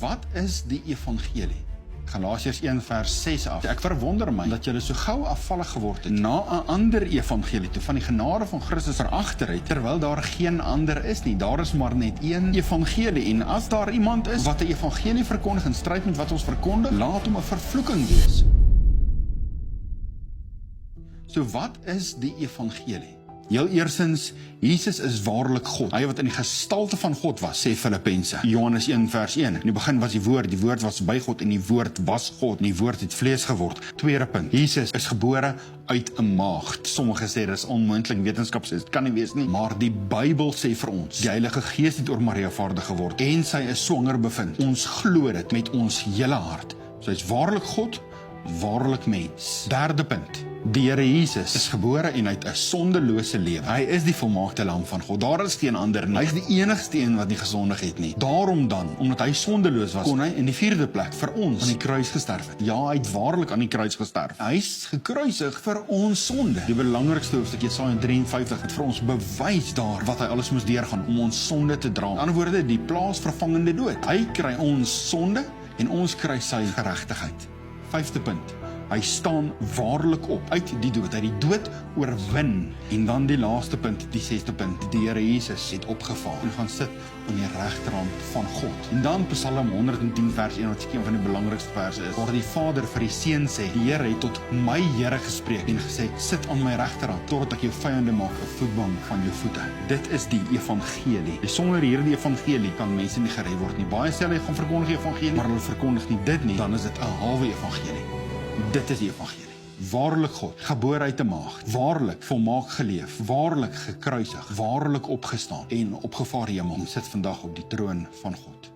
wat is die evangelie? Galasiërs 1 vers 6 af. Ek verwonder my dat julle so gou afvallig geword het na 'n ander evangelie toe, van die genade van Christus veragter het, terwyl daar geen ander is nie. Daar is maar net een evangelie, en as daar iemand is wat 'n evangelie verkondig in stryd met wat ons verkondig, laat hom 'n vervloeking wees. So wat is die evangelie? Heel eerstens, Jesus is waarlik God. Hy wat in die gestalte van God was, sê Filippense. Johannes 1 vers 1. In die begin was die woord was by God en die woord was God en die woord het vlees geword. Tweede punt, Jesus is gebore uit 'n maagd. Sommige sê dit is onmoontlik, wetenskap sê dit kan nie wees nie, maar die Bybel sê vir ons, die Heilige Gees het oor Maria vaardig geword en sy is swanger bevind. Ons glo dit met ons hele hart. So hy is waarlik God, waarlik mens. Derde punt, die Here Jesus is gebore en hy het 'n sondelose lewe. Hy is die volmaakte lam van God. Daar is geen ander nie. Hy is die enigste een wat nie gesondig het nie. Daarom dan, omdat hy sondeloos was, kon hy in die vierde plek vir ons aan die kruis gesterf het. Ja, hy het waarlik aan die kruis gesterf. Hy is gekruisig vir ons sonde. Die belangrikste hoofstuk, Jesaja 53, het vir ons bewys daar wat hy alles moes deurgaan om ons sonde te dra. In ander woorde, die plaasvervangende dood. Hy kry ons sonde en ons kry sy geregtigheid. Vyfde punt, hy staan waarlik op uit die dood, hy het die dood oorwin. En dan die laaste punt, die sesde punt, die Here Jesus het opgevaar en gaan sit aan die regterhand van God. En dan Psalm 110 vers 1, wat seker een van die belangrikste verse is, waar die Vader vir die Seun sê, die Here het tot my Here gespreek en gesê, sit aan my regterhand, totdat ek jou vyande maak 'n voetbank van jou voete. Dit is die evangelie. Sonder hierdie evangelie kan mense nie gered word nie. Baie sê hulle gaan verkondig die evangelie, maar hulle verkondig nie dit nie, dan is dit 'n halwe evangelie. Dit is die evangelie. Waarlik God, gebore uit 'n maagd, waarlik volmaak geleef, waarlik gekruisig, waarlik opgestaan en opgevaar hemel, en sit vandag op die troon van God.